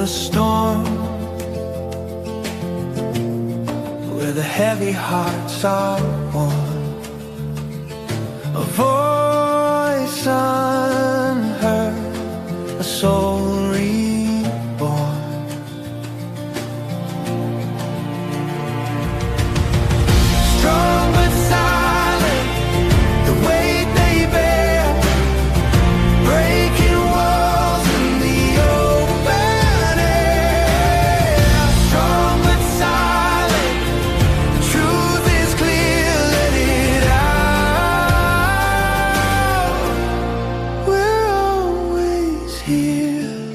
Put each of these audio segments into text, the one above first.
a storm where the heavy hearts are one. A voice unheard, a soul reborn. Strong but silent, the weight they bear, breaking walls in the open air. Strong but silent, the truth is clear, let it out. We're always here.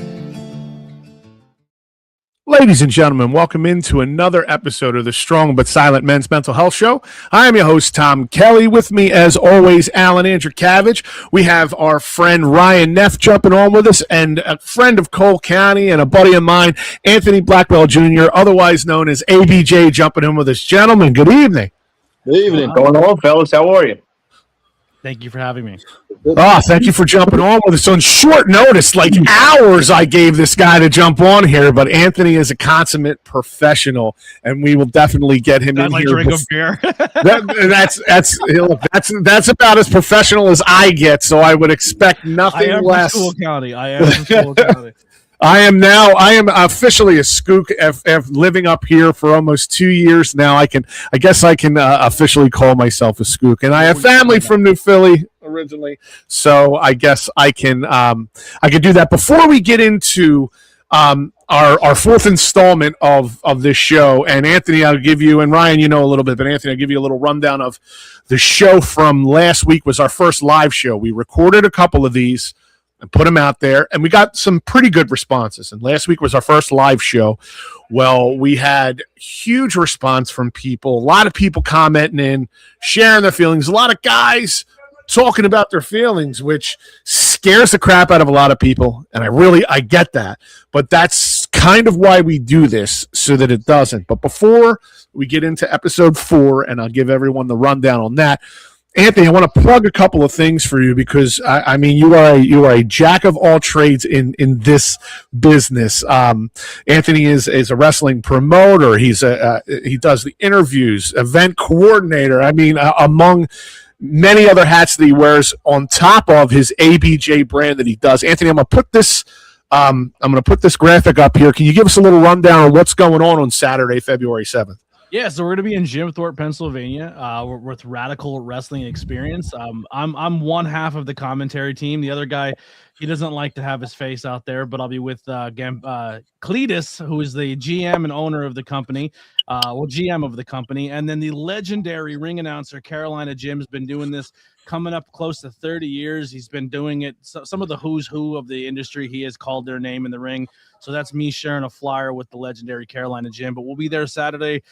Ladies and gentlemen, welcome into another episode of the Strong but Silent Men's Mental Health Show. I am your host, Tom Kelly. With me, as always, Alan Andrukavich. We have our friend Ryan Neff jumping on with us, and a friend of Cole County and a buddy of mine, Anthony Blackwell Jr., otherwise known as ABJ, jumping in with us. Gentlemen, good evening. Good evening. Going on, fellas. How are you? Thank you for having me. Oh, thank you for jumping on with us on short notice, like hours I gave this guy to jump on here, but Anthony is a consummate professional, and we will definitely get him in Like here. drink of beer. That's about as professional as I get, so I would expect nothing I am less. from School County. I am from School County. I am officially a skook living up here for almost 2 years now. I guess I can officially call myself a skook, and I have family from New Philly originally, so I guess I can do that. Before we get into our fourth installment of this show, and Anthony, I'll give you, and Ryan, you know a little bit, but Anthony, I'll give you a little rundown of the show from last week. Was our first live show. We recorded a couple of these and put them out there, and we got some pretty good responses. And last week was our first live show. Well, we had huge response from people, a lot of people commenting in, sharing their feelings, a lot of guys talking about their feelings, which scares the crap out of a lot of people, and I get that. But that's kind of why we do this, so that it doesn't. But before we get into episode 4, and I'll give everyone the rundown on that, Anthony, I want to plug a couple of things for you, because I mean you are a jack of all trades in this business. Anthony is a wrestling promoter. He does the interviews, event coordinator. I mean, among many other hats that he wears on top of his ABJ brand that he does. Anthony, I'm going to put this graphic up here. Can you give us a little rundown on what's going on Saturday, February 7th? Yeah, so we're going to be in Jim Thorpe, Pennsylvania, with Radical Wrestling Experience. I'm one half of the commentary team. The other guy, he doesn't like to have his face out there, but I'll be with Cletus, who is the GM and owner of the company, GM of the company, and then the legendary ring announcer, Carolina Jim's been doing this coming up close to 30 years. He's been doing it. So some of the who's who of the industry, he has called their name in the ring. So that's me sharing a flyer with the legendary Carolina Jim. But we'll be there Saturday,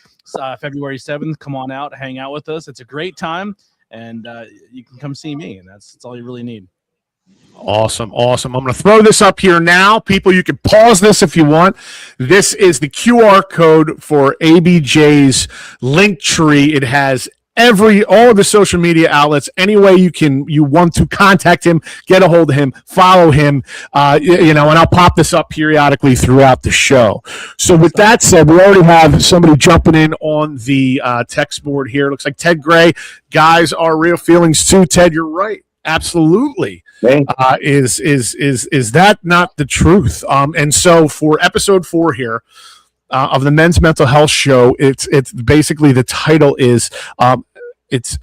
February 7th. Come on out, hang out with us. It's a great time, and you can come see me, and that's all you really need. Awesome. I'm going to throw this up here now. People, you can pause this if you want. This is the QR code for ABJ's link tree. It has all of the social media outlets, any way you want to contact him, get a hold of him, follow him, and I'll pop this up periodically throughout the show. So with that said, we already have somebody jumping in on the text board here. It looks like Ted Gray. Guys are real feelings too. Ted, you're right. Absolutely. Is that not the truth? And so for episode 4 here, of the Men's Mental Health Show, it's basically, the title is men's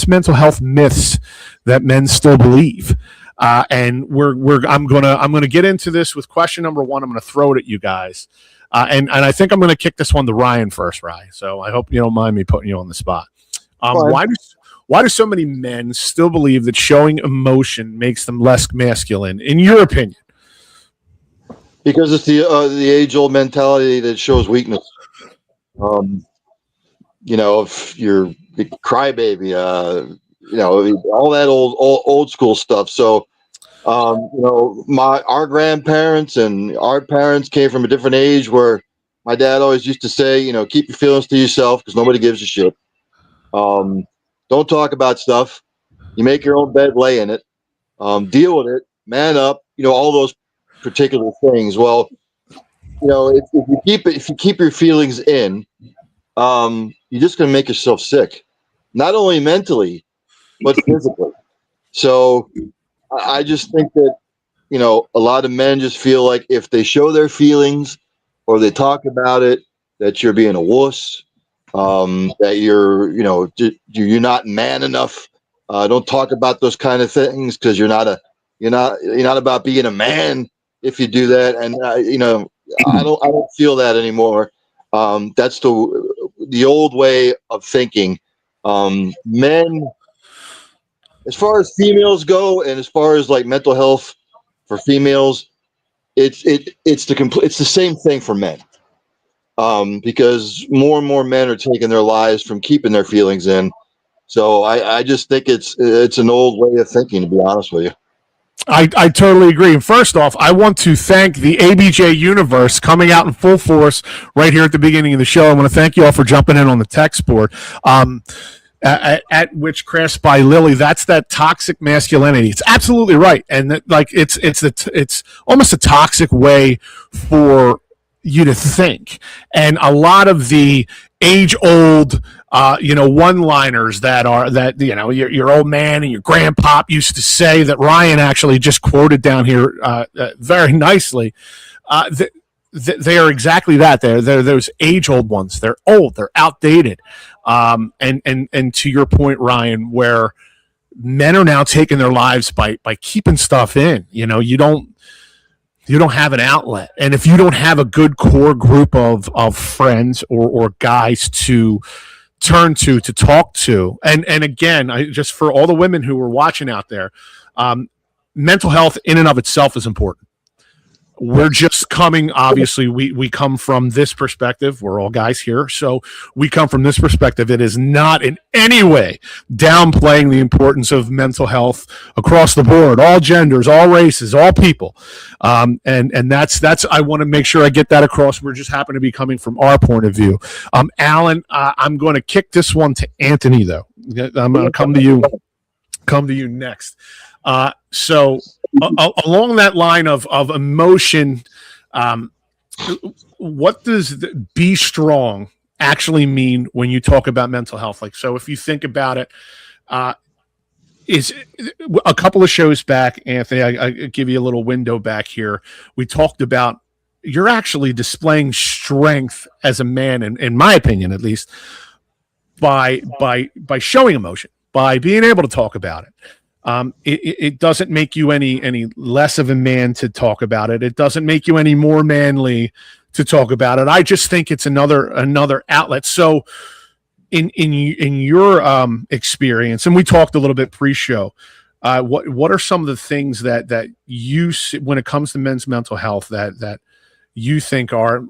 mental health myths that men still believe, and I'm gonna get into this with question number 1. I'm gonna throw it at you guys, and I think I'm gonna kick this one to Ryan first, Ryan. So I hope you don't mind me putting you on the spot. Why do so many men still believe that showing emotion makes them less masculine, in your opinion? Because it's the age-old mentality that shows weakness. If you're a crybaby, all that old school stuff. So, our grandparents and our parents came from a different age where my dad always used to say, keep your feelings to yourself because nobody gives a shit. Don't talk about stuff. You make your own bed, lay in it. Deal with it. Man up. All those particular things. Well, if you keep your feelings in, you're just going to make yourself sick, not only mentally but physically. So I just think that a lot of men just feel like if they show their feelings or they talk about it, that you're being a wuss, that you're not man enough. Don't talk about those kind of things because you're not about being a man if you do that. And I don't feel that anymore. That's the old way of thinking. Men, as far as females go, and as far as like mental health for females, it's the same thing for men. Because more and more men are taking their lives from keeping their feelings in. So I just think it's an old way of thinking, to be honest with you. I totally agree. And first off, I want to thank the ABJ universe coming out in full force right here at the beginning of the show. I want to thank you all for jumping in on the text board. At Witchcraft by Lily, that's that toxic masculinity. It's absolutely right, and it's almost a toxic way for you to think, and a lot of the age-old one-liners that your old man and your grandpop used to say that Ryan actually just quoted down here very nicely. They are exactly that. They're those age-old ones. They're old. They're outdated. And to your point, Ryan, where men are now taking their lives by keeping stuff in. You don't have an outlet, and if you don't have a good core group of friends or guys to turn to talk to, and again, just for all the women who are watching out there, mental health in and of itself is important. We're just coming, obviously, we come from this perspective. We're all guys here, so we come from this perspective. It is not in any way downplaying the importance of mental health across the board, all genders, all races, all people. And that's I want to make sure I get that across. We're just happen to be coming from our point of view. Alan, I'm going to kick this one to Anthony, though. I'm going to come to you next. So along that line of emotion, what does be strong actually mean when you talk about mental health? Like, so if you think about it, is a couple of shows back, Anthony, I give you a little window back here. We talked about you're actually displaying strength as a man, in my opinion, at least, by showing emotion, by being able to talk about it. It doesn't make you any less of a man to talk about it. It doesn't make you any more manly to talk about it. I just think it's another outlet. So in your experience, and we talked a little bit pre-show, what are some of the things that you see when it comes to men's mental health that you think are,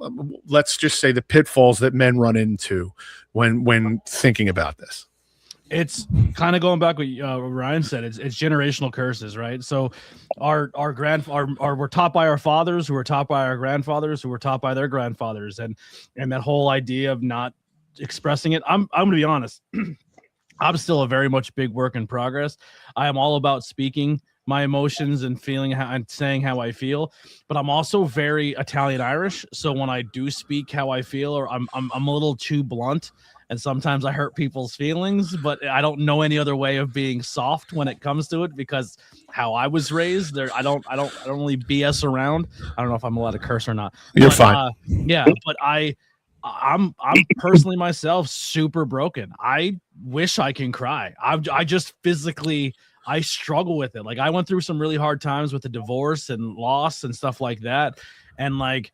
let's just say, the pitfalls that men run into when thinking about this? It's kind of going back what Ryan said. It's generational curses, right? So we're taught by our fathers, who were taught by our grandfathers, who were taught by their grandfathers, and that whole idea of not expressing it. I'm going to be honest. I'm still a very much big work in progress. I am all about speaking my emotions and feeling and saying how I feel, but I'm also very Italian Irish. So when I do speak how I feel, or I'm a little too blunt, and sometimes I hurt people's feelings, but I don't know any other way of being soft when it comes to it, because how I was raised there, I don't really BS around. I don't know if I'm allowed to curse or not. You're fine. Yeah, but I'm personally myself super broken. I wish I can cry. I just physically, I struggle with it. Like, I went through some really hard times with the divorce and loss and stuff like that. And like,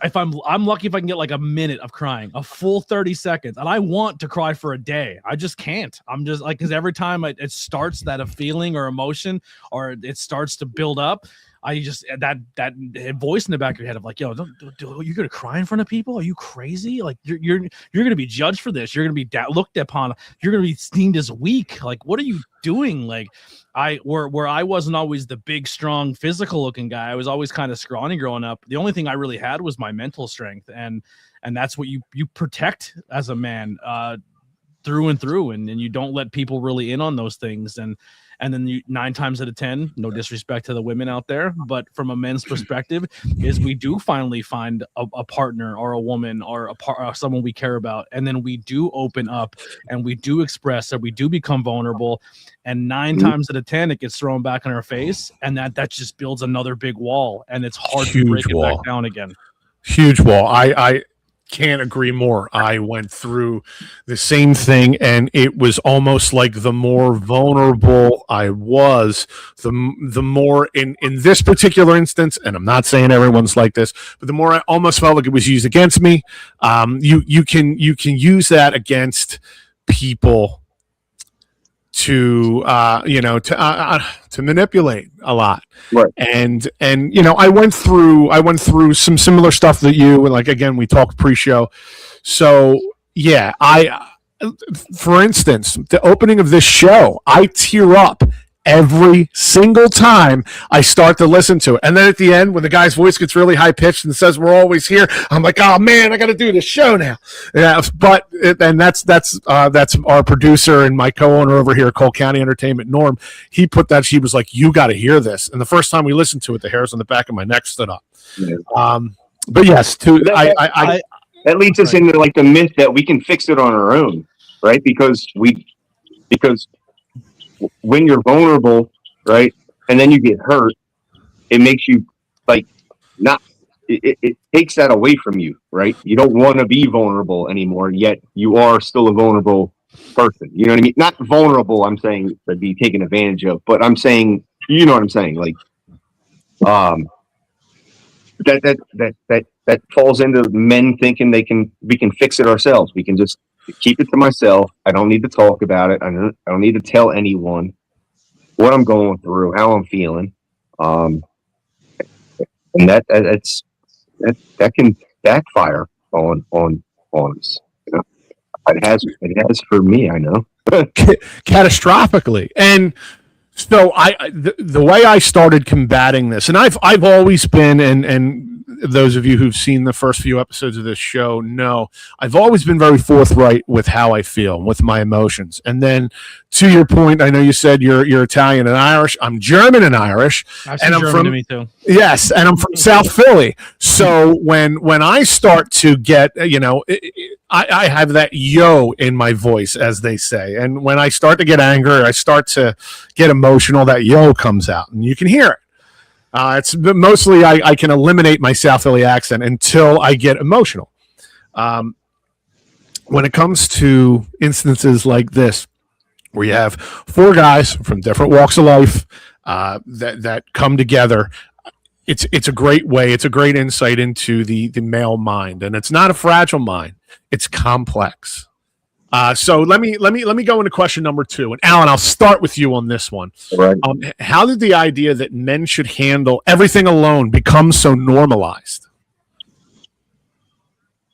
if I'm lucky if I can get like a minute of crying, a full 30 seconds. And I want to cry for a day. I just can't. I'm just like, because every time it starts that a feeling or emotion, or it starts to build up, I just, that voice in the back of your head of like, yo, you're gonna cry in front of people? Are you crazy? Like, you're gonna be judged for this. You're gonna be looked upon. You're gonna be deemed as weak. Like, what are you doing? Like, where I wasn't always the big, strong, physical looking guy. I was always kind of scrawny growing up. The only thing I really had was my mental strength, and that's what you protect as a man through and through, and you don't let people really in on those things. And then 9 times out of 10, no disrespect to the women out there, but from a men's perspective, is we do finally find a partner or a woman or someone we care about, and then we do open up and we do express that we do become vulnerable, and 9 times out of 10 it gets thrown back in our face, and that just builds another big wall, and it's hard to break it back down again. Huge wall. I can't agree more. I went through the same thing, and it was almost like the more vulnerable I was, the more in this particular instance, and I'm not saying everyone's like this, but the more I almost felt like it was used against me. You can use that against people to manipulate a lot, right? And I went through some similar stuff that you, and like, again, we talked pre-show. So yeah, for instance, the opening of this show, I tear up every single time I start to listen to it. And then at the end, when the guy's voice gets really high pitched and says, "We're always here," I'm like, "Oh man, I got to do this show now." Yeah, but and that's our producer and my co-owner over here, Cole County Entertainment, Norm. He put that. He was like, "You got to hear this." And the first time we listened to it, the hairs on the back of my neck stood up. Yeah. But yes, that leads us into like the myth that we can fix it on our own, right? Because when you're vulnerable, right, and then you get hurt, it makes you like not. It takes that away from you, right? You don't want to be vulnerable anymore, yet you are still a vulnerable person. You know what I mean? Not vulnerable. I'm saying to be taken advantage of, but I'm saying, you know what I'm saying? Like, that falls into men thinking we can fix it ourselves. We can just keep it to myself. I don't need to talk about it. I don't need to tell anyone what I'm going through, how I'm feeling. And that can backfire on us. You know? It has for me, I know. Catastrophically. And so the way I started combating this, and I've always been, and those of you who've seen the first few episodes of this show know, I've always been very forthright with how I feel, with my emotions. And then, to your point, I know you said you're Italian and Irish. I'm German and Irish, I've and seen I'm German from to me too. Yes, and I'm from South Philly. So when I start to get, I have that yo in my voice, as they say, and when I start to get angry, I start to get emotional, that yo comes out, and you can hear it. It's mostly I can eliminate my South Philly accent until I get emotional. When it comes to instances like this, where you have 4 guys from different walks of life that come together, it's a great way. It's a great insight into the male mind, and it's not a fragile mind. It's complex. So let me go into question number 2. And Alan, I'll start with you on this one. Right. How did the idea that men should handle everything alone become so normalized?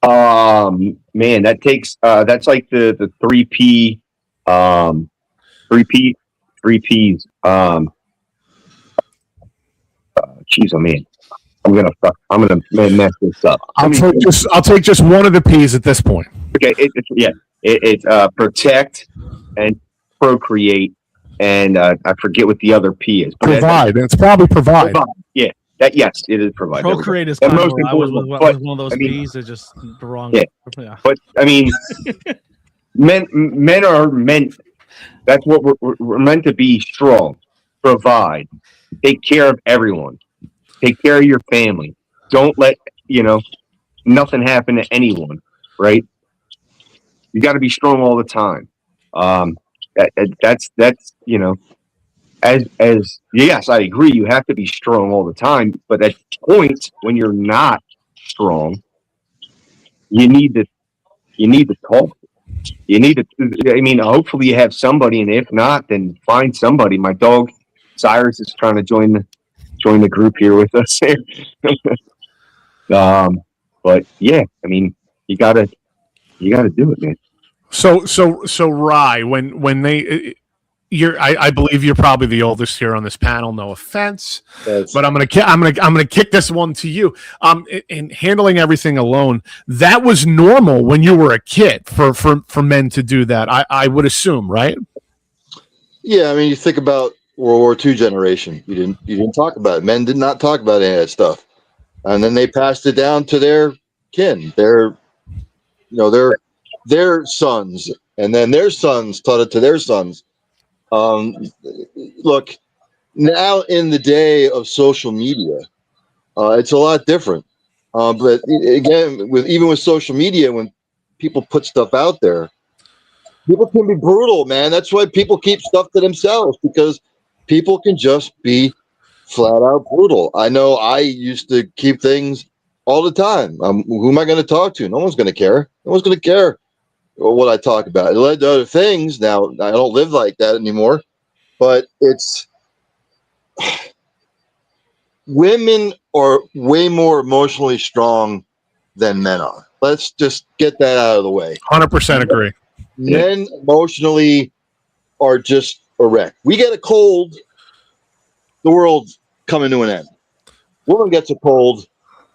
Man, that takes that's like the 3P, 3 P's. Jeez, oh man, I'm gonna mess this up. I'll take just one of the P's at this point. Okay, it's protect and procreate, and I forget what the other P is. But Provide. It's probably provide. Yeah, yes, it is provide. Procreate is The kind of most where I was important with one. one of those I mean, P's. It's just the wrong. Yeah. But I mean, men are meant. That's what we're meant to be: strong, provide, take care of everyone, take care of your family. Don't let nothing happen to anyone. Right? You got to be strong all the time. That's as yes, I agree. You have to be strong all the time, but at points when you're not strong, you need to talk. You need to. I mean, hopefully you have somebody, and if not, then find somebody. My dog Cyrus is trying to join the group here with us. But yeah, I mean, you gotta do it, man. So Rye, when they, I believe you're probably the oldest here on this panel. No offense, but I'm gonna kick this one to you. In handling everything alone, that was normal when you were a kid for men to do that. I would assume, right? Yeah, I mean, you think about World War II generation. You didn't talk about it. Men did not talk about any of that stuff, and then they passed it down to their kin, their sons, and then their sons taught it to their sons. Um, Look, now in the day of social media, it's a lot different. But again, with social media, when people put stuff out there, people can be brutal, man. That's why people keep stuff to themselves, because people can just be flat out brutal. I know I used to keep things all the time. Who am I going to talk to? No one's going to care. No one's going to care what I talk about. It led to other things. Now I don't live like that anymore, but it's women are way more emotionally strong than men are. Let's just get that out of the way. 100% agree. Men emotionally are just a wreck. We get a cold, the world's coming to an end. Woman gets a cold,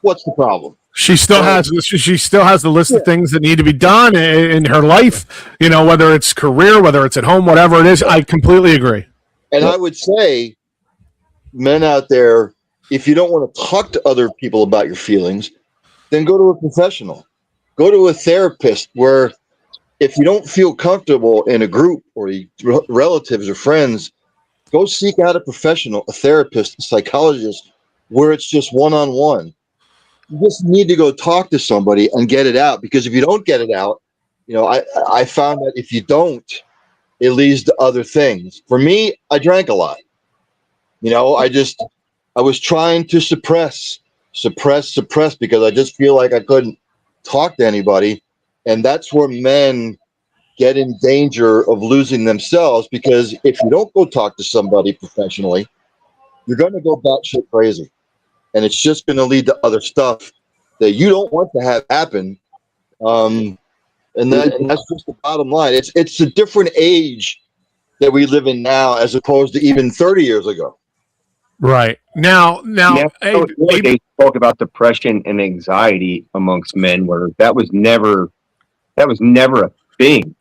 what's the problem? She still has the list of things that need to be done in her life, whether it's career, whether it's at home, whatever it is. I completely agree. And I would say, men out there, if you don't want to talk to other people about your feelings, then go to a professional. Go to a therapist, where if you don't feel comfortable in a group or relatives or friends, go seek out a professional, a therapist, a psychologist, where it's just one-on-one. You just need to go talk to somebody and get it out, because if you don't get it out, I found that if you don't, it leads to other things. For me, I drank a lot. I was trying to suppress because I just feel like I couldn't talk to anybody. And that's where men get in danger of losing themselves, because if you don't go talk to somebody professionally, you're going to go batshit crazy. And it's just going to lead to other stuff that you don't want to have happen. And that's just the bottom line. It's a different age that we live in now, as opposed to even 30 years ago. Right. Now, they talk about depression and anxiety amongst men, where that was never a thing.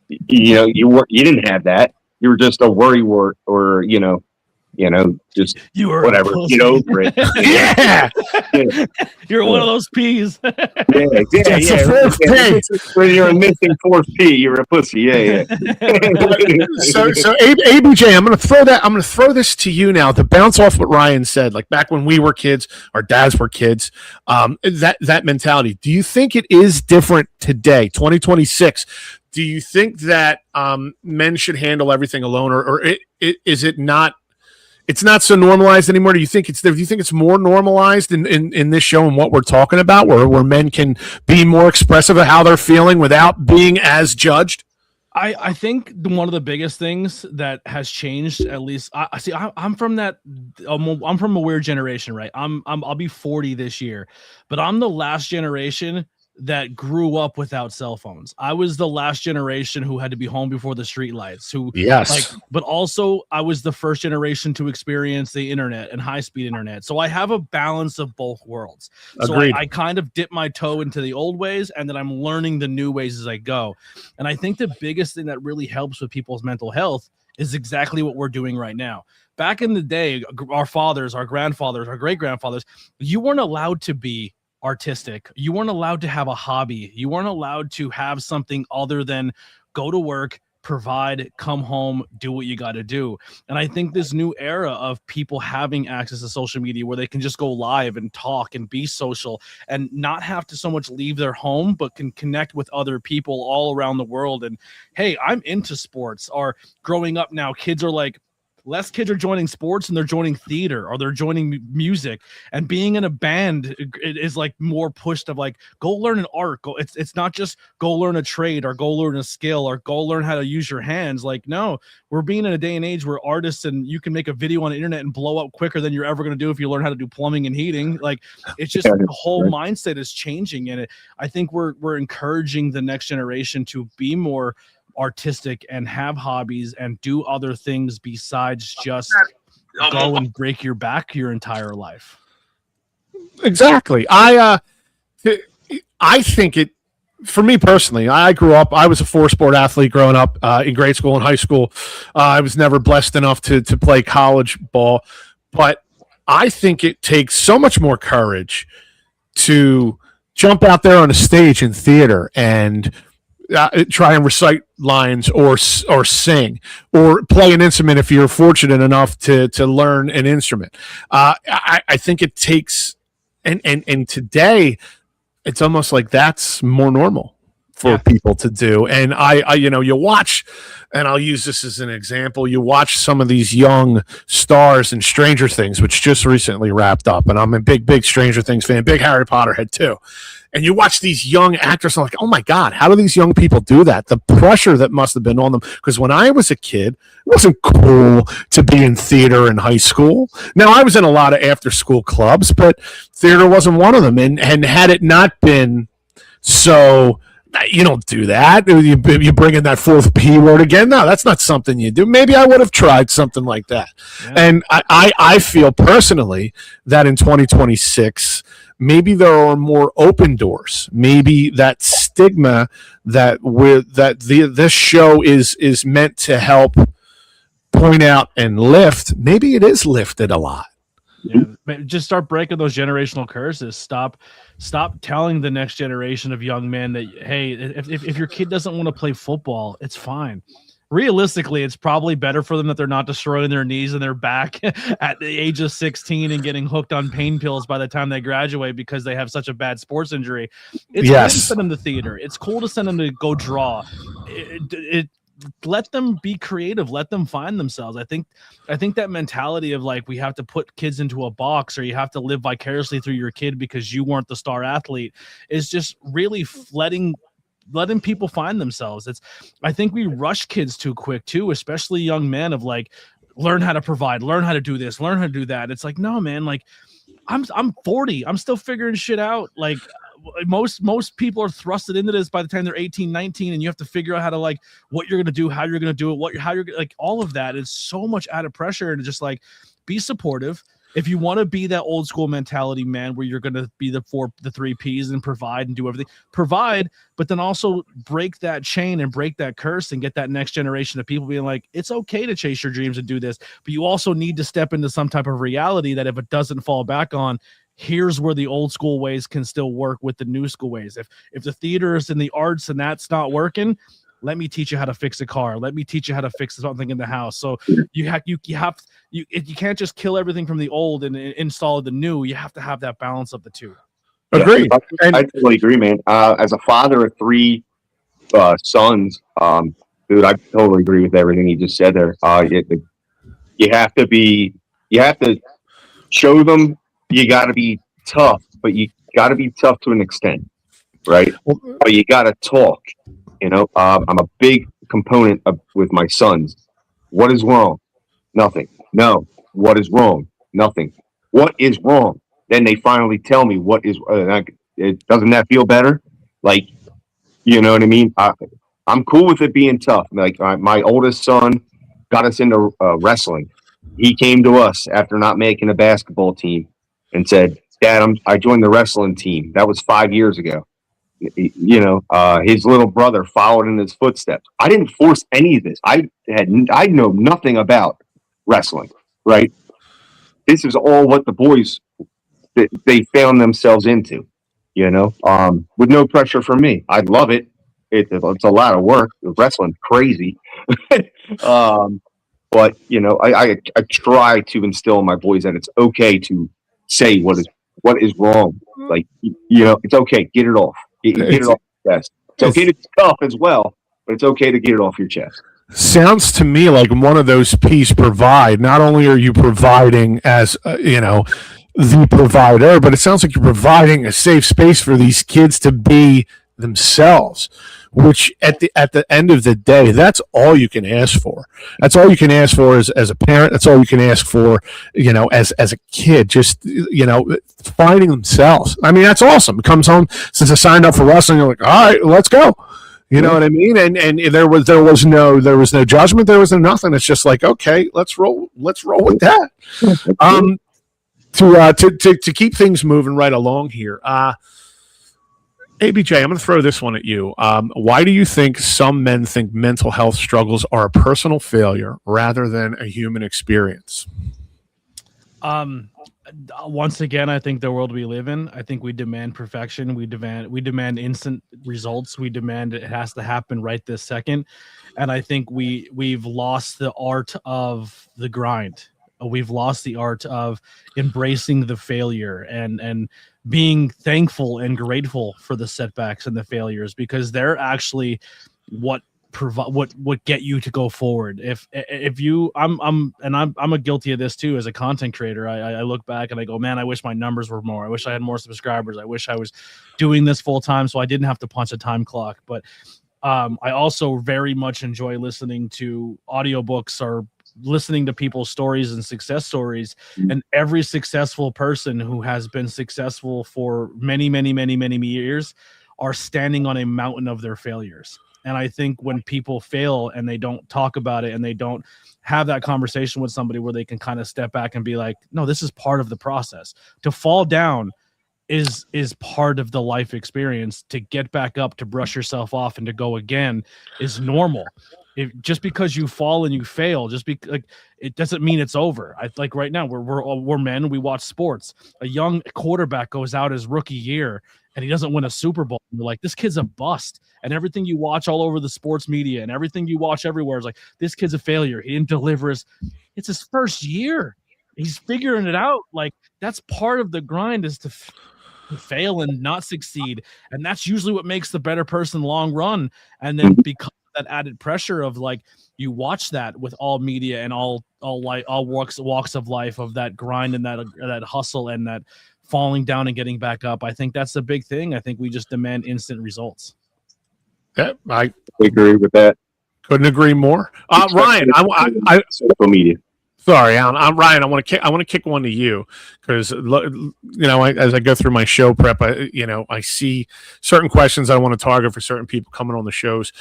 You didn't have that. You were just a worrywart, or just You were whatever. Get over it. yeah. You're one of those peas. That's a fourth P. When you're a missing fourth P, you're a pussy. Yeah. So ABJ, I'm going to throw this to you now to bounce off what Ryan said. Like back when we were kids, our dads were kids. That mentality. Do you think it is different today, 2026? Do you think that men should handle everything alone, or is it not? It's not so normalized anymore. Do you think it's more normalized in this show and what we're talking about, where men can be more expressive of how they're feeling without being as judged? I think one of the biggest things that has changed, at least I'm from a weird generation, right? I'll be 40 this year, but I'm the last generation that grew up without cell phones. I was the last generation who had to be home before the street lights, but also I was the first generation to experience the internet and high-speed internet. So I have a balance of both worlds. Agreed. So I kind of dip my toe into the old ways, and then I'm learning the new ways as I go. And I think the biggest thing that really helps with people's mental health is exactly what we're doing right now. Back in the day, our fathers, our grandfathers, our great-grandfathers, you weren't allowed to be artistic. You weren't allowed to have a hobby. You weren't allowed to have something other than go to work, provide, come home, do what you got to do. And I think this new era of people having access to social media, where they can just go live and talk and be social and not have to so much leave their home, but can connect with other people all around the world. And hey, I'm into sports. Or growing up now, less kids are joining sports and they're joining theater, or they're joining music, and being in a band is like more pushed of like, go learn an art. It's not just go learn a trade or go learn a skill or go learn how to use your hands. Like, no, we're being in a day and age where artists, and you can make a video on the internet and blow up quicker than you're ever going to do if you learn how to do plumbing and heating. Like, it's just the whole mindset is changing. And I think we're encouraging the next generation to be more artistic and have hobbies and do other things besides just go and break your back your entire life. Exactly. I think for me personally, I was a 4-sport athlete growing up in grade school and high school. I was never blessed enough to play college ball, but I think it takes so much more courage to jump out there on a stage in theater and try and recite lines or sing or play an instrument if you're fortunate enough to learn an instrument. I think it takes, and today it's almost like that's more normal for people to do. And I you watch, and I'll use this as an example. You watch some of these young stars in Stranger Things, which just recently wrapped up. And I'm a big Stranger Things fan, big Harry Potter head too. And you watch these young actors, and like, oh my God, how do these young people do that? The pressure that must have been on them. Because when I was a kid, it wasn't cool to be in theater in high school. Now, I was in a lot of after-school clubs, but theater wasn't one of them. And had it not been so, you don't do that. You bring in that fourth P word again. No, that's not something you do. Maybe I would have tried something like that. Yeah. And I feel personally that in 2026, maybe there are more open doors. Maybe that stigma that this show is meant to help point out and lift, maybe it is lifted a lot. Yeah, just start breaking those generational curses. Stop telling the next generation of young men that, hey, if your kid doesn't want to play football, it's fine. Realistically, it's probably better for them that they're not destroying their knees and their back at the age of 16 and getting hooked on pain pills by the time they graduate because they have such a bad sports injury. It's cool to send them to theater. It's cool to send them to go draw. Let them be creative. Let them find themselves. I think that mentality of like, we have to put kids into a box or you have to live vicariously through your kid because you weren't the star athlete is just really letting people find themselves. I think we rush kids too quick too, especially young men, of like, learn how to provide, learn how to do this, learn how to do that. It's like, no, man, like I'm 40. I'm still figuring shit out. Like most people are thrusted into this by the time they're 18, 19, and you have to figure out how to, like, what you're going to do, how you're going to do it, how you're like, all of that is so much added pressure. And just like, be supportive. If you want to be that old school mentality, man, where you're going to be the 3 Ps and provide and do everything, provide, but then also break that chain and break that curse and get that next generation of people being like, it's okay to chase your dreams and do this, but you also need to step into some type of reality that if it doesn't fall back on, here's where the old school ways can still work with the new school ways. If the theaters and the arts and that's not working, let me teach you how to fix a car. Let me teach you how to fix something in the house. So you can't just kill everything from the old and install the new. You have to have that balance of the two. Agreed. I totally agree, man. As a father of 3 sons, dude, I totally agree with everything you just said there. You have to show them. You got to be tough, but you got to be tough to an extent, right? But you got to talk. You know, I'm a big component with my sons. What is wrong? Nothing. No. What is wrong? Nothing. What is wrong? Then they finally tell me what is. Doesn't that feel better? Like, you know what I mean? I'm cool with it being tough. Like my oldest son got us into wrestling. He came to us after not making a basketball team and said, "Dad, I joined the wrestling team." That was 5 years ago. You know, his little brother followed in his footsteps. I didn't force any of this. I know nothing about wrestling, right? This is all what the boys that they found themselves into, you know, with no pressure from me. I love it. It's a lot of work. Wrestling's crazy. But you know, I try to instill in my boys that it's okay to say what is wrong. Like, you know, it's okay. Get it off. Get it off your chest. It's okay to be tough as well, but it's okay to get it off your chest. Sounds to me like one of those P's provide. Not only are you providing as, you know, the provider, but it sounds like you're providing a safe space for these kids to be themselves, which at the end of the day, that's all you can ask for. That's all you can ask for as a parent. That's all you can ask for, you know, as a kid, just, you know, finding themselves. I mean, that's awesome. It comes home, since I signed up for wrestling, you're like, all right, let's go. You know what I mean? And there was no judgment. There was no nothing. It's just like, okay, let's roll with that. To keep things moving right along here. ABJ, I'm going to throw this one at you. Why do you think some men think mental health struggles are a personal failure rather than a human experience? Once again, I think the world we live in, I think we demand perfection. We demand instant results. We demand it has to happen right this second. And I think we've lost the art of the grind. We've lost the art of embracing the failure and being thankful and grateful for the setbacks and the failures, because they're actually what get you to go forward. If you, I'm a guilty of this too as a content creator. I look back and I go, man, I wish my numbers were more. I wish I had more subscribers. I wish I was doing this full time so I didn't have to punch a time clock. But I also very much enjoy listening to audiobooks or listening to people's stories and success stories. And every successful person who has been successful for many years are standing on a mountain of their failures. And I think when people fail and they don't talk about it and they don't have that conversation with somebody where they can kind of step back and be like, no, this is part of the process. To fall down is part of the life experience. To get back up, to brush yourself off and to go again is normal. Just because you fall and you fail, it doesn't mean it's over. Like right now, we're men. We watch sports. A young quarterback goes out his rookie year and he doesn't win a Super Bowl. And you're like, this kid's a bust. And everything you watch all over the sports media and everything you watch everywhere is like, this kid's a failure. He didn't deliver it's his first year. He's figuring it out. Like, that's part of the grind, is to fail and not succeed. And that's usually what makes the better person long run. And then because that added pressure of, like, you watch that with all media and all walks of life, of that grind and that hustle and that falling down and getting back up. I think that's the big thing. I think we just demand instant results. Yeah, I agree with that. Couldn't agree more. Ryan, I social media. Sorry, Alan. I'm Ryan. I want to kick one to you because, you know, as I go through my show prep, I see certain questions I want to target for certain people coming on the shows.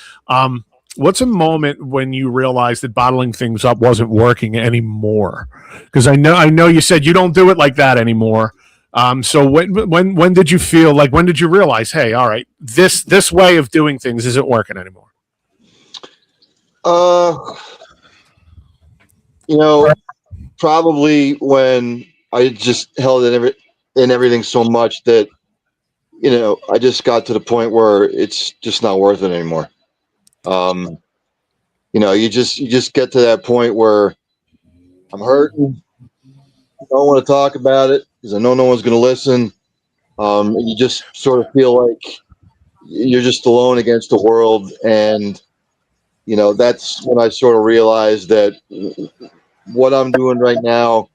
What's a moment when you realized that bottling things up wasn't working anymore? Because I know you said you don't do it like that anymore. So when did you feel like, when did you realize, hey, all right, this way of doing things isn't working anymore? You know, probably when I just held in everything so much that, you know, I just got to the point where it's just not worth it anymore. You know, you just get to that point where I'm hurting. I don't want to talk about it because I know no one's going to listen. And you just sort of feel like you're just alone against the world. And, you know, that's when I sort of realized that what I'm doing right now,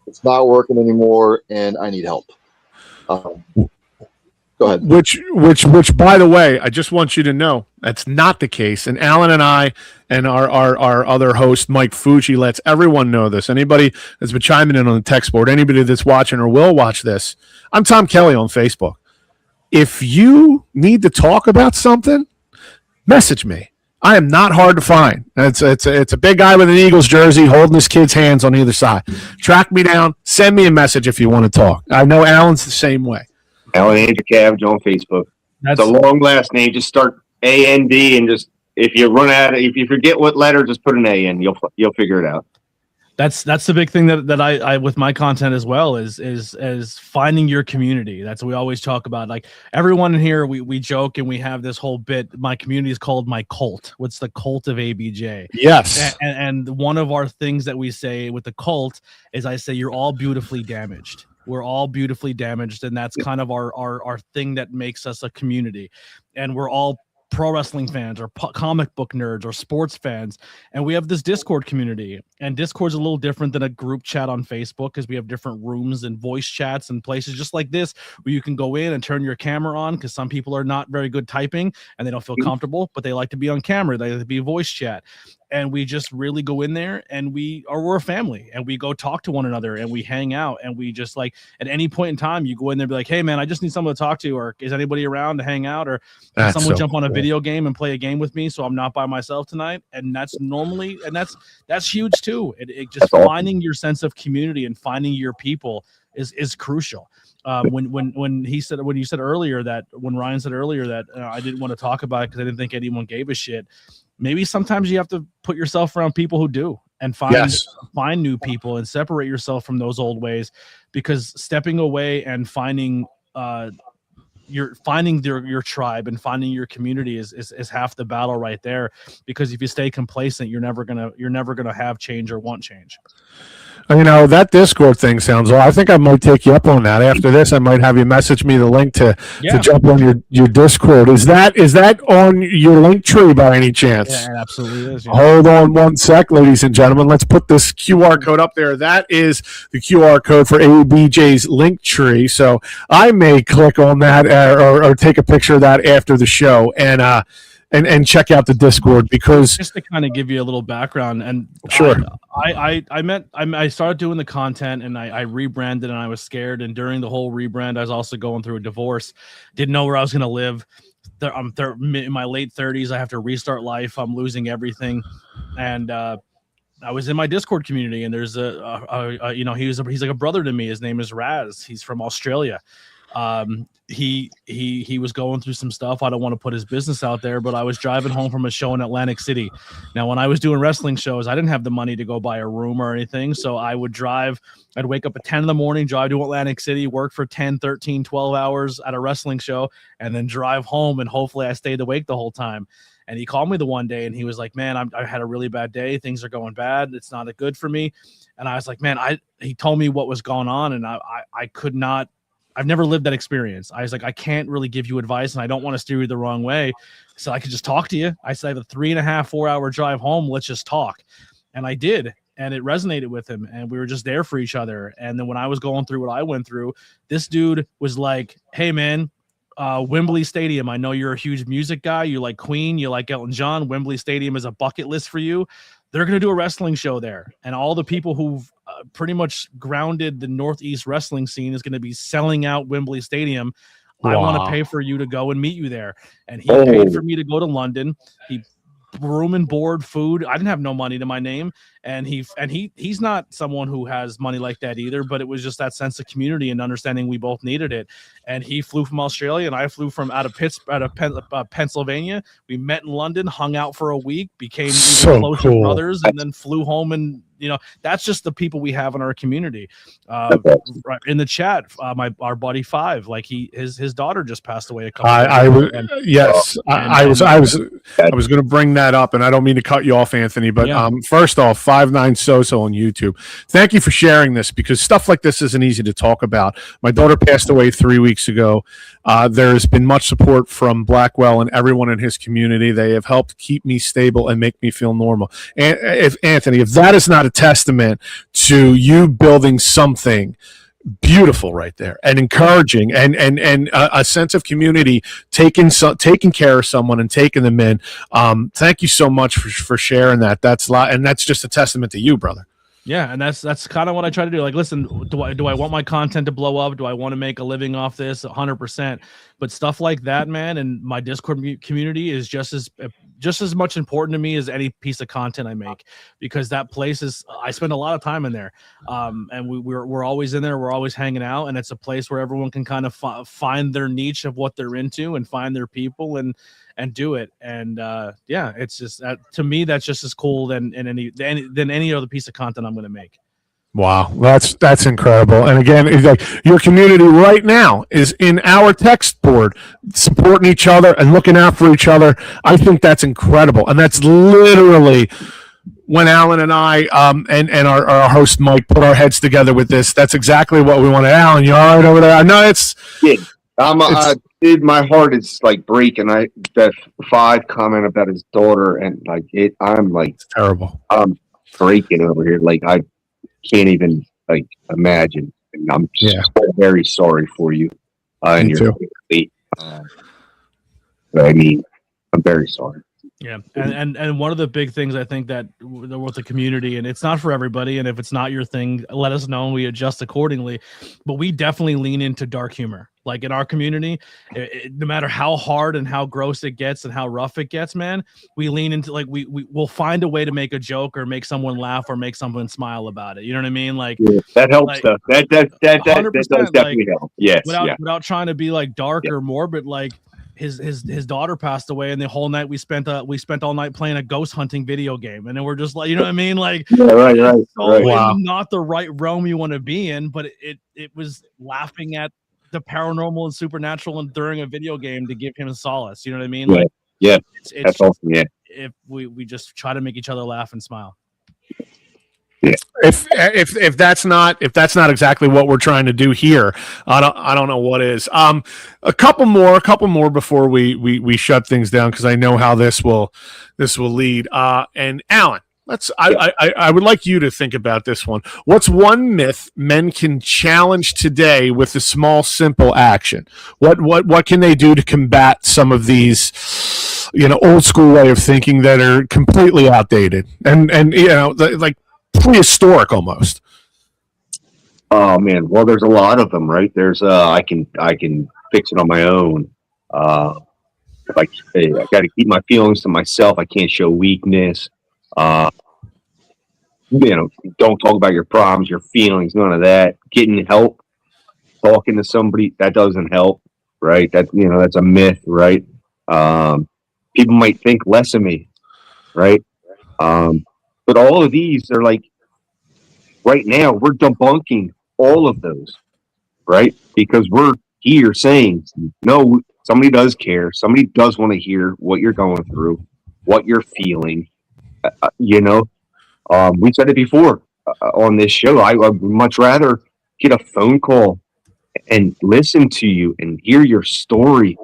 it's not working anymore and I need help. Go ahead. Which, by the way, I just want you to know that's not the case. And Alan and I and our other host, Mike Fuji, lets everyone know this. Anybody that's been chiming in on the text board, anybody that's watching or will watch this, I'm Tom Kelly on Facebook. If you need to talk about something, message me. I am not hard to find. It's a big guy with an Eagles jersey holding his kid's hands on either side. Track me down. Send me a message if you want to talk. I know Alan's the same way. Alan Andrew Cabbage on Facebook. It's a long last name. Just start AND and just, if you run out, if you forget what letter, just put an A in. You'll figure it out. That's the big thing that I with my content as well is finding your community. That's what we always talk about. Like, everyone in here, we joke and we have this whole bit. My community is called my cult. What's the cult of ABJ? Yes. And one of our things that we say with the cult is, I say, you're all beautifully damaged. We're all beautifully damaged, and that's kind of our thing that makes us a community. And we're all pro wrestling fans or comic book nerds or sports fans, and we have this Discord community. And Discord's a little different than a group chat on Facebook because we have different rooms and voice chats and places just like this where you can go in and turn your camera on, because some people are not very good typing and they don't feel comfortable, but they like to be on camera. They like to be voice chat. And we just really go in there and we're a family, and we go talk to one another and we hang out, and we just, like, at any point in time, you go in there and be like, hey man, I just need someone to talk to, or is anybody around to hang out, or can someone jump on a video game and play a game with me so I'm not by myself tonight? And that's that's huge too. It just finding your sense of community and finding your people is crucial. When you said earlier that when Ryan said earlier that I didn't want to talk about it because I didn't think anyone gave a shit. Maybe sometimes you have to put yourself around people who do and find new people and separate yourself from those old ways, because stepping away and finding your tribe and finding your community is half the battle right there. Because if you stay complacent, you're never gonna have change or want change. You know, that Discord thing sounds I think I might take you up on that. After this, I might have you message me the link to jump on your Discord. Is that on your link tree by any chance? Yeah, it absolutely is. Yeah. Hold on one sec, ladies and gentlemen. Let's put this QR code up there. That is the QR code for ABJ's link tree. So I may click on that or take a picture of that after the show and check out the Discord, because just to kind of give you a little background. And sure, I started doing the content and I rebranded, and I was scared. And during the whole rebrand, I was also going through a divorce, didn't know where I was going to live. I'm in my late 30s. I have to restart life. I'm losing everything. And I was in my Discord community, and there's he's like a brother to me. His name is Raz. He's from Australia. He was going through some stuff. I don't want to put his business out there, but I was driving home from a show in Atlantic City. Now, when I was doing wrestling shows, I didn't have the money to go buy a room or anything. So I would drive, I'd wake up at 10 in the morning, drive to Atlantic City, work for 10, 13, 12 hours at a wrestling show, and then drive home. And hopefully I stayed awake the whole time. And he called me the one day and he was like, man, I had a really bad day. Things are going bad. It's not good for me. And I was like, man, he told me what was going on, and I could not. I've never lived that experience. I was like, I can't really give you advice, and I don't want to steer you the wrong way. So I could just talk to you. I said, I have a 3.5, 4 hour drive home. Let's just talk. And I did. And it resonated with him. And we were just there for each other. And then when I was going through what I went through, this dude was like, hey, man, Wembley Stadium. I know you're a huge music guy. You like Queen. You like Elton John. Wembley Stadium is a bucket list for you. They're going to do a wrestling show there. And all the people who've pretty much grounded the Northeast wrestling scene is going to be selling out Wembley Stadium. Wow. I want to pay for you to go and meet you there. And he paid for me to go to London. He room and board, food. I didn't have no money to my name. And he's not someone who has money like that either, but it was just that sense of community and understanding we both needed it. And he flew from Australia and I flew from out of Pennsylvania. We met in London, hung out for a week, became even closer brothers, and then flew home. And that's just the people we have in our community. Right in the chat, our buddy Five, like his daughter just passed away a couple. I was going to bring that up, and I don't mean to cut you off, Anthony, but first off, 59soso on YouTube. Thank you for sharing this, because stuff like this isn't easy to talk about. My daughter passed away 3 weeks ago. There's been much support from Blackwell and everyone in his community. They have helped keep me stable and make me feel normal. And if that is not a testament to you building something beautiful right there and encouraging and a sense of community, taking care of someone and taking them in. Thank you so much for sharing that. That's just a testament to you, brother. Yeah, and that's kind of what I try to do. Like, listen, do I want my content to blow up? Do I want to make a living off this? 100%. But stuff like that, man, and my Discord community is just as much important to me as any piece of content I make, because that place I spend a lot of time in there, and we're always in there. We're always hanging out, and it's a place where everyone can kind of find their niche of what they're into and find their people and do it. And it's just to me that's just as cool than any other piece of content I'm going to make. Wow, that's incredible. And again, like, your community right now is in our text board, supporting each other and looking out for each other. I think that's incredible, and that's literally when Alan and I and our host Mike put our heads together with this. That's exactly what we wanted. Alan, you all right over there? I know it's. Dude, my heart is like breaking. That Five comment about his daughter, and like I'm like, it's terrible. I'm breaking over here. Like, I can't even like imagine. And I'm so very sorry for you. And your family. I mean, I'm very sorry. Yeah, and one of the big things I think that with the community, and it's not for everybody, and if it's not your thing, let us know and we adjust accordingly. But we definitely lean into dark humor. Like in our community, no matter how hard and how gross it gets and how rough it gets, man, we lean into like we will find a way to make a joke or make someone laugh or make someone smile about it. You know what I mean? Like that helps. like, Stuff that does 100%, definitely help. Yes, without trying to be like dark or morbid, like his daughter passed away, and the whole night we spent all night playing a ghost hunting video game, and then we're just like, you know what I mean? Like, right. Wow. Not the right realm you want to be in, but it was laughing at the paranormal and supernatural and during a video game to give him solace. You know what I mean? Yeah. Like, Yeah, it's that's awesome. Yeah. If we just try to make each other laugh and smile. If that's not exactly what we're trying to do here, I don't know what is. A couple more before we shut things down, because I know how this will lead. And Alan, I would like you to think about this one. What's one myth men can challenge today with a small, simple action? What can they do to combat some of these, old school way of thinking that are completely outdated and like prehistoric almost? Oh man, well, there's a lot of them, right? There's I can fix it on my own. If I got to keep my feelings to myself. I can't show weakness. Don't talk about your problems, your feelings, none of that. Getting help, talking to somebody, that doesn't help, right? That's a myth, right? People might think less of me, right? But all of these are like, right now, we're debunking all of those, right? Because we're here saying, no, somebody does care. Somebody does want to hear what you're going through, what you're feeling. We said it before on this show. I would much rather get a phone call and listen to you and hear your story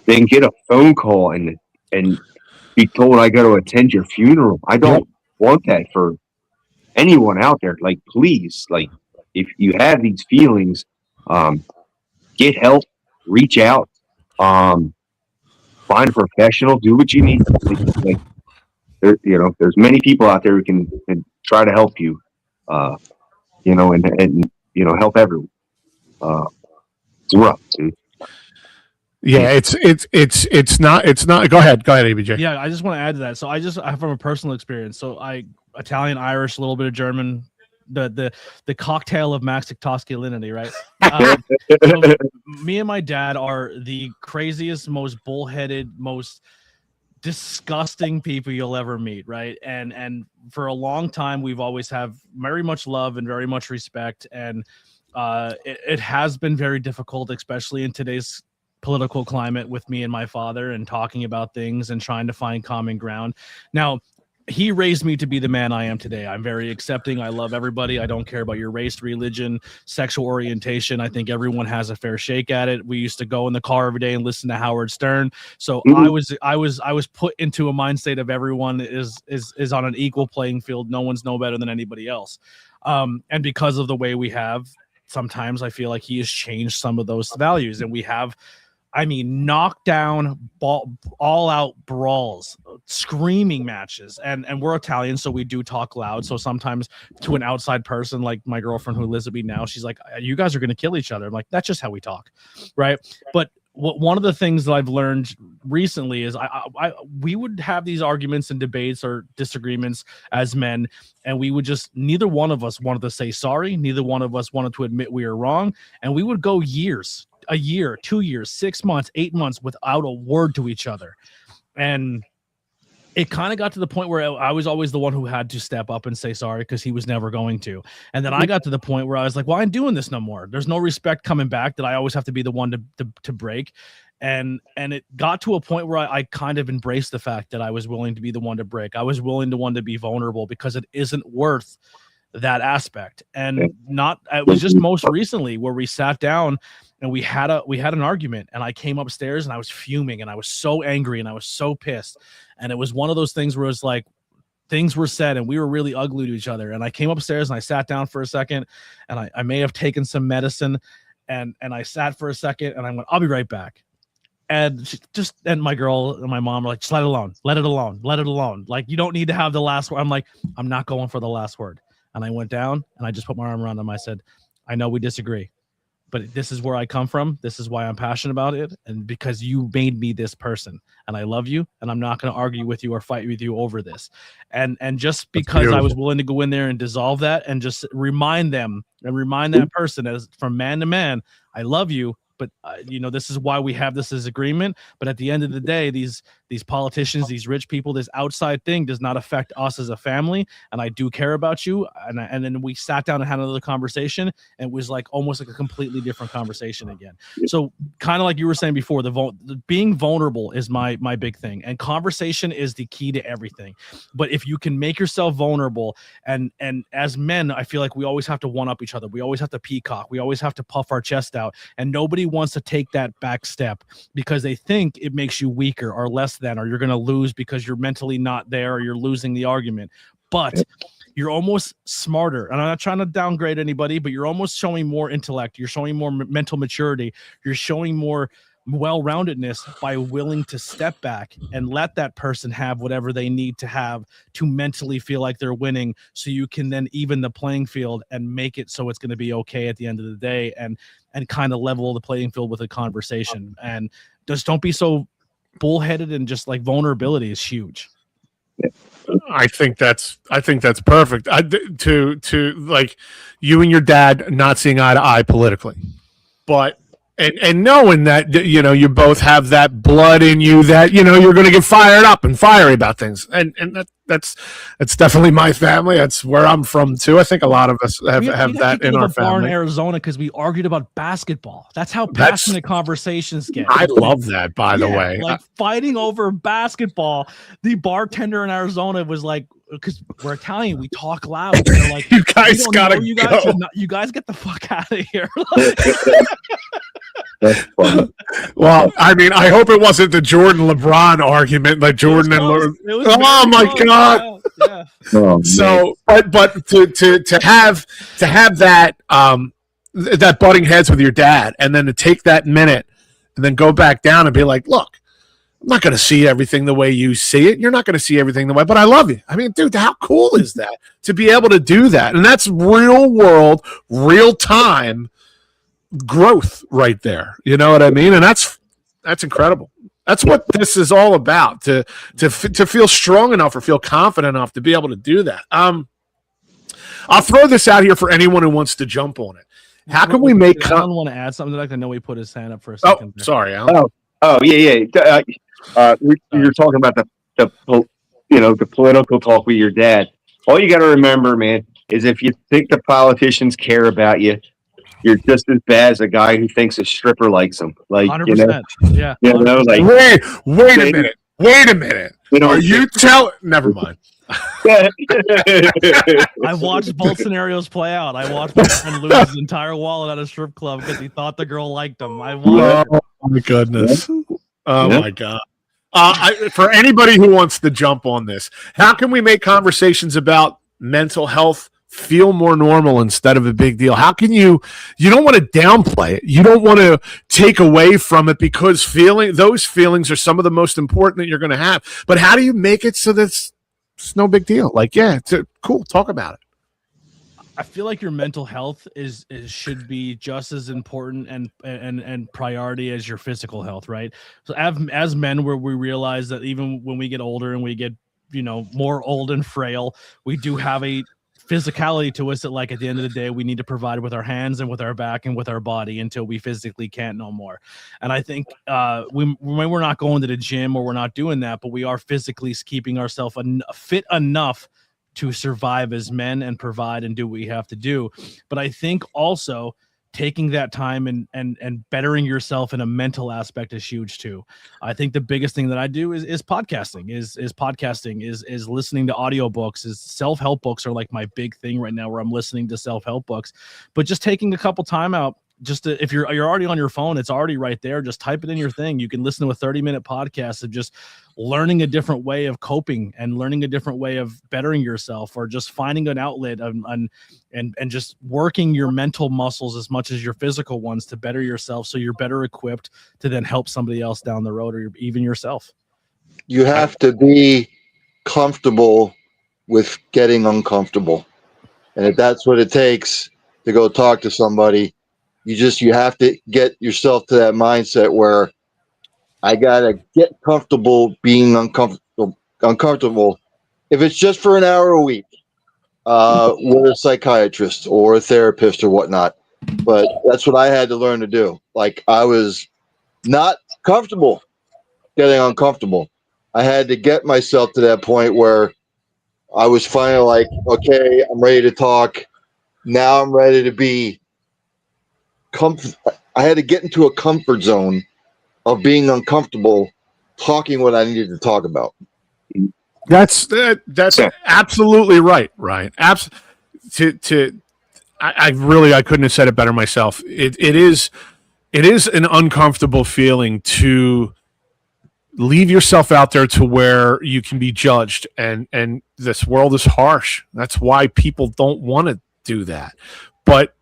than get a phone call and be told I got to attend your funeral. I don't want that for anyone out there. Like, please, like, if you have these feelings, get help, reach out, find a professional, do what you need. Like, there's many people out there who can try to help you, and help everyone. It's rough, dude. Yeah, it's not. Go ahead, ABJ. Yeah, I just want to add to that. So I from a personal experience. So Italian, Irish, a little bit of German, the cocktail of masculinity, right? So me and my dad are the craziest, most bullheaded, most disgusting people you'll ever meet, right? And for a long time, we've always have very much love and very much respect, and it has been very difficult, especially in today's political climate, with me and my father and talking about things and trying to find common ground. Now, he raised me to be the man I am today. I'm very accepting. I love everybody. I don't care about your race, religion, sexual orientation. I think everyone has a fair shake at it. We used to go in the car every day and listen to Howard Stern. So I was put into a mind state of everyone is on an equal playing field. No one's no better than anybody else. And because of the way we have, sometimes I feel like he has changed some of those values, and we have, knockdown, all out brawls, screaming matches. And we're Italian, so we do talk loud. So sometimes to an outside person, like my girlfriend who lives with me now, she's like, you guys are going to kill each other. I'm like, that's just how we talk. Right. But one of the things that I've learned recently is we would have these arguments and debates or disagreements as men, and we would just, neither one of us wanted to say sorry. Neither one of us wanted to admit we were wrong. And we would go a year, 2 years, 6 months, 8 months without a word to each other. And it kind of got to the point where I was always the one who had to step up and say sorry because he was never going to. And then I got to the point where I was like, well, I'm doing this no more. There's no respect coming back, that I always have to be the one to break. And it got to a point where I kind of embraced the fact that I was willing to be the one to break. I was willing to be vulnerable, because it isn't worth that aspect. And it was just most recently where we sat down and we had an argument, and I came upstairs and I was fuming and I was so angry and I was so pissed. And it was one of those things where it's like, things were said and we were really ugly to each other. And I came upstairs and I sat down for a second, and I may have taken some medicine, and I sat for a second and I went, I'll be right back. And my girl and my mom are like, just let it alone, let it alone, let it alone. Like, you don't need to have the last word. I'm like, I'm not going for the last word. And I went down and I just put my arm around them. I said, I know we disagree, but this is where I come from. This is why I'm passionate about it. And because you made me this person, and I love you, and I'm not going to argue with you or fight with you over this. And just because I was willing to go in there and dissolve that and just remind them and remind that person, as from man to man, I love you. But this is why we have this as agreement. But at the end of the day, these politicians, these rich people, this outside thing does not affect us as a family. And I do care about you. And then we sat down and had another conversation, and it was like almost like a completely different conversation again. So kind of like you were saying before, the being vulnerable is my big thing, and conversation is the key to everything. But if you can make yourself vulnerable, and as men, I feel like we always have to one up each other. We always have to peacock. We always have to puff our chest out, and nobody wants to take that back step because they think it makes you weaker or less than, or you're going to lose because you're mentally not there, or you're losing the argument. But you're almost smarter. And I'm not trying to downgrade anybody, but you're almost showing more intellect. You're showing more mental maturity. You're showing more well-roundedness by willing to step back and let that person have whatever they need to have to mentally feel like they're winning, so you can then even the playing field and make it so it's going to be okay at the end of the day, and kind of level the playing field with a conversation. And just don't be so bullheaded, and just like vulnerability is huge. I think that's perfect. To like you and your dad not seeing eye to eye politically, but and knowing that you both have that blood in you, that you're going to get fired up and fiery about things, and that's definitely my family. That's where I'm from too. I think a lot of us have that in our family. In Arizona, because we argued about basketball. That's how passionate conversations get. I love that, by the way. Like fighting over basketball. The bartender in Arizona was like, because we're Italian, we talk loud. They're like, you guys gotta go. You guys get the fuck out of here. That's funny. Well, I mean, I hope it wasn't the Jordan LeBron argument, like Jordan and LeBron. Oh my God! Yeah. Oh, so, but to have that that butting heads with your dad, and then to take that minute, and then go back down and be like, look, I'm not going to see everything the way you see it. You're not going to see everything the way, but I love you. I mean, dude, how cool is that to be able to do that? And that's real world, real time growth right there. You know what I mean? And that's incredible. That's what this is all about, to feel strong enough or feel confident enough to be able to do that. I'll throw this out here for anyone who wants to jump on it. How can we make Alan want to add something? I know he put his hand up for a second. Oh, sorry, Alan. Oh, yeah. You're talking about the political talk with your dad. All you got to remember, man, is if you think the politicians care about you, you're just as bad as a guy who thinks a stripper likes him. Like, 100%. Yeah. Like, wait a minute. Are you telling? Never mind. I watched both scenarios play out. I watched my friend lose his entire wallet at a strip club because he thought the girl liked him. Oh my goodness. Oh my God. For anybody who wants to jump on this, how can we make conversations about mental health feel more normal instead of a big deal? How can you don't want to downplay it. You don't want to take away from it, because those feelings are some of the most important that you're going to have. But how do you make it so that it's no big deal? Like, yeah, it's cool. Talk about it. I feel like your mental health should be just as important and priority as your physical health, right? So as men, where we realize that even when we get older and we get more old and frail, we do have a physicality to us that, like, at the end of the day, we need to provide with our hands and with our back and with our body until we physically can't no more. And I think when we're not going to the gym or we're not doing that, but we are physically keeping ourselves fit enough to survive as men and provide and do what we have to do. But I think also taking that time and bettering yourself in a mental aspect is huge too. I think the biggest thing that I do is podcasting, is listening to audiobooks, is self-help books are like my big thing right now, where I'm listening to self-help books, but just taking a couple time out if you're already on your phone, it's already right there. Just type it in your thing. You can listen to a 30-minute podcast of just learning a different way of coping and learning a different way of bettering yourself, or just finding an outlet and just working your mental muscles as much as your physical ones to better yourself, so you're better equipped to then help somebody else down the road, or even yourself. You have to be comfortable with getting uncomfortable. And if that's what it takes to go talk to somebody, you have to get yourself to that mindset where I gotta get comfortable being uncomfortable. If it's just for an hour a week, with a psychiatrist or a therapist or whatnot. But that's what I had to learn to do. Like, I was not comfortable getting uncomfortable. I had to get myself to that point where I was finally like, okay, I'm ready to talk. Now I'm ready to be I had to get into a comfort zone of being uncomfortable talking what I needed to talk about. That's absolutely right, Ryan. I couldn't have said it better myself. It is an uncomfortable feeling to leave yourself out there to where you can be judged, and this world is harsh. That's why people don't want to do that. But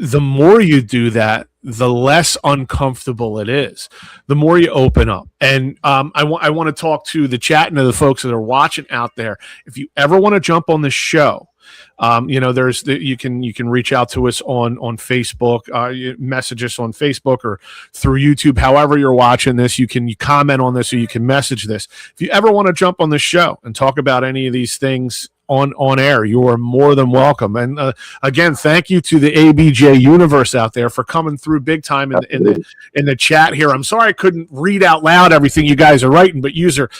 the more you do that, the less uncomfortable it is, the more you open up. And I want to talk to the chat and to the folks that are watching out there. If you ever want to jump on the show, you can reach out to us on Facebook, you message us on Facebook or through YouTube. However you're watching this, you comment on this, or you can message this. If you ever want to jump on the show and talk about any of these things on air, you are more than welcome. And again, thank you to the ABJ universe out there for coming through big time in the chat here. I'm sorry I couldn't read out loud everything you guys are writing, but you're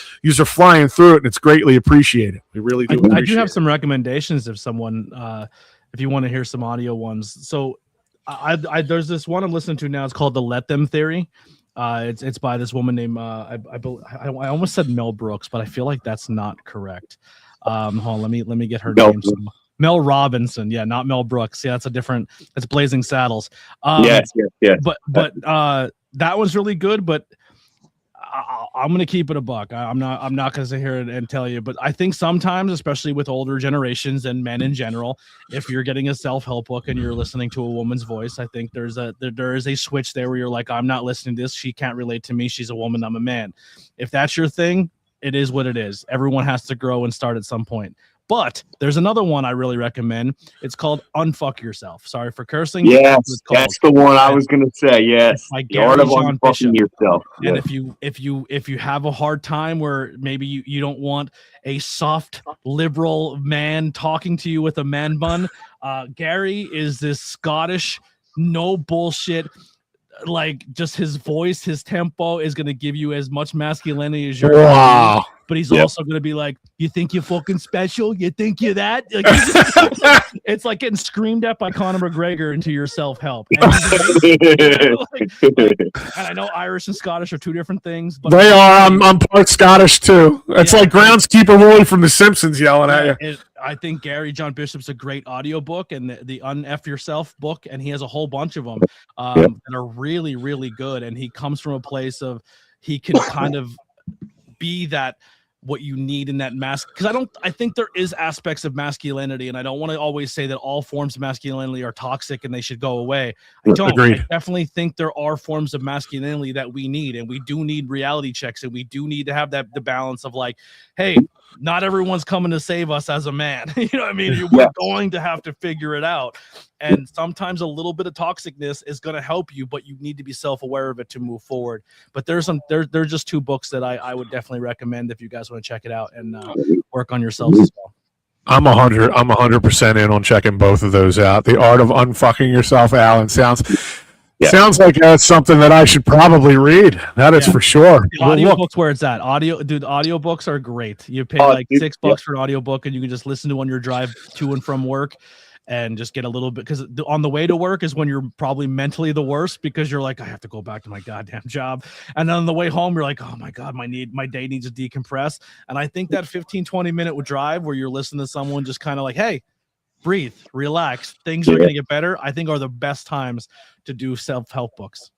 flying through it, and it's greatly appreciated. We really do. I do have some recommendations if someone, if you want to hear some audio ones. So I there's this one I'm listening to now. It's called the Let Them Theory. It's by this woman named I almost said Mel Brooks, but I feel like that's not correct. Hold on, let me get her name. Mel Robinson. Yeah, not Mel Brooks. Yeah, that's Blazing Saddles. Yes. But that one's really good, but I'm gonna keep it a buck. I'm not gonna sit here and tell you, but I think sometimes, especially with older generations and men in general, if you're getting a self-help book and you're listening to a woman's voice, I think there is a switch there where you're like, I'm not listening to this. She can't relate to me. She's a woman. I'm a man. If that's your thing, it is what it is. Everyone has to grow and start at some point. But there's another one I really recommend. It's called Unfuck Yourself. Sorry for cursing. Yes, that's the one I was going to say. Yes, the art of unfucking yourself. And yes. if you have a hard time where maybe you don't want a soft liberal man talking to you with a man bun, Gary is this Scottish, no bullshit. Like, just his voice, his tempo is going to give you as much masculinity as you're. Wow. But he's also going to be like, you think you're fucking special? You think you're that? Like, it's like getting screamed at by Conor McGregor into your self-help. And I know Irish and Scottish are two different things. But they are. I'm part Scottish, too. It's like groundskeeper Willie from The Simpsons yelling at you. I think Gary John Bishop's a great audiobook, and the Un-F Yourself book, and he has a whole bunch of them that are really, really good. And he comes from a place of he can kind of be that what you need in that mask, because I think there is aspects of masculinity, and I don't want to always say that all forms of masculinity are toxic and they should go away. I don't. Agreed. I definitely think there are forms of masculinity that we need, and we do need reality checks, and we do need to have the balance of like, hey, not everyone's coming to save us as a man. You know what I mean? We're going to have to figure it out. And sometimes a little bit of toxicness is going to help you, but you need to be self-aware of it to move forward. But there's just two books that I would definitely recommend if you guys want to check it out and work on yourselves as well. I'm 100% in on checking both of those out. The Art of Unfucking Yourself, Alan, sounds like that's something that I should probably read. That is for sure. The audiobooks where it's at. Audiobooks are great. You pay like $6 for an audiobook, and you can just listen to on your drive to and from work. And just get a little bit, because on the way to work is when you're probably mentally the worst, because you're like, I have to go back to my goddamn job. And then on the way home, you're like, oh my God, my day needs to decompress. And I think that 15-20 minute drive where you're listening to someone just kind of like, hey, breathe, relax. Things are going to get better. I think are the best times to do self-help books.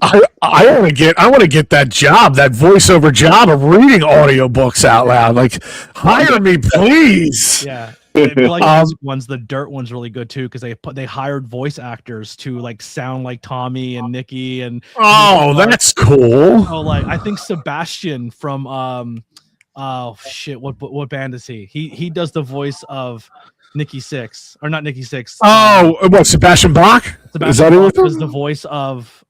I want to get that job, that voiceover job of reading audiobooks out loud. Like, hire me, please. Yeah. Like music ones, the Dirt one's really good too because they hired voice actors to like sound like Tommy and Nikki and that's cool. Oh, like I think Sebastian from oh shit, what band is he? He does the voice of Nikki Sixx, or not Nikki Sixx. What, Sebastian Bach? Sebastian Bach is the voice of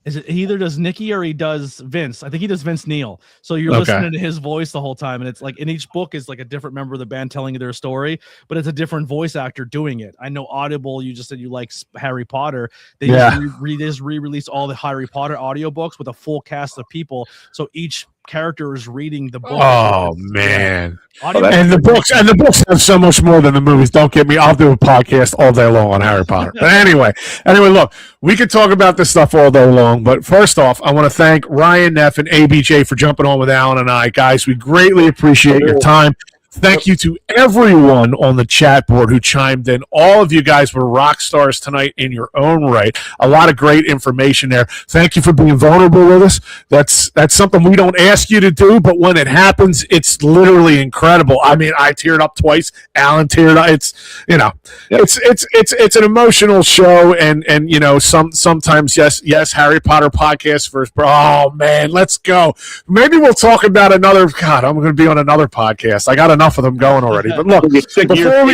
is it he either does Nikki or he does Vince? I think he does Vince Neil. So you're listening to his voice the whole time, and it's like in each book is like a different member of the band telling you their story, but it's a different voice actor doing it. I know Audible, you just said you like Harry Potter. They just re-release all the Harry Potter audiobooks with a full cast of people, so each character is reading the book. Oh man. And the books have so much more than the movies. Don't get me. I'll do a podcast all day long on Harry Potter. But anyway, look, we could talk about this stuff all day long. But first off, I want to thank Ryan Neff and ABJ for jumping on with Alan and I, guys. We greatly appreciate your time. Thank you to everyone on the chat board who chimed in. All of you guys were rock stars tonight in your own right. A lot of great information there. Thank you for being vulnerable with us. That's something we don't ask you to do, but when it happens, it's literally incredible. I mean, I teared up twice. Alan teared up. It's it's an emotional show, and sometimes yes, Harry Potter podcast first. Oh man, let's go. Maybe we'll talk about another. God, I'm going to be on another podcast. I got enough of them going already. But look, before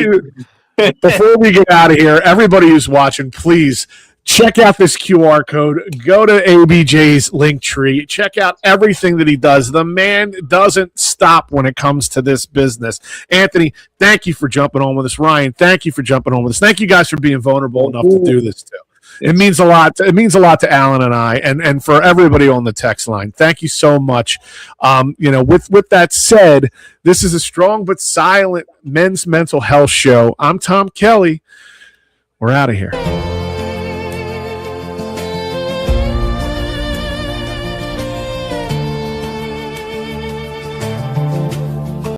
we get out of here, everybody who's watching, please check out this QR code. Go to ABJ's link tree. Check out everything that he does. The man doesn't stop when it comes to this business. Anthony, thank you for jumping on with us. Ryan, thank you for jumping on with us. Thank you guys for being vulnerable enough to do this too. It means a lot. It means a lot to Alan and I, and for everybody on the text line. Thank you so much. With that said, this is a strong but silent men's mental health show. I'm Tom Kelly. We're out of here.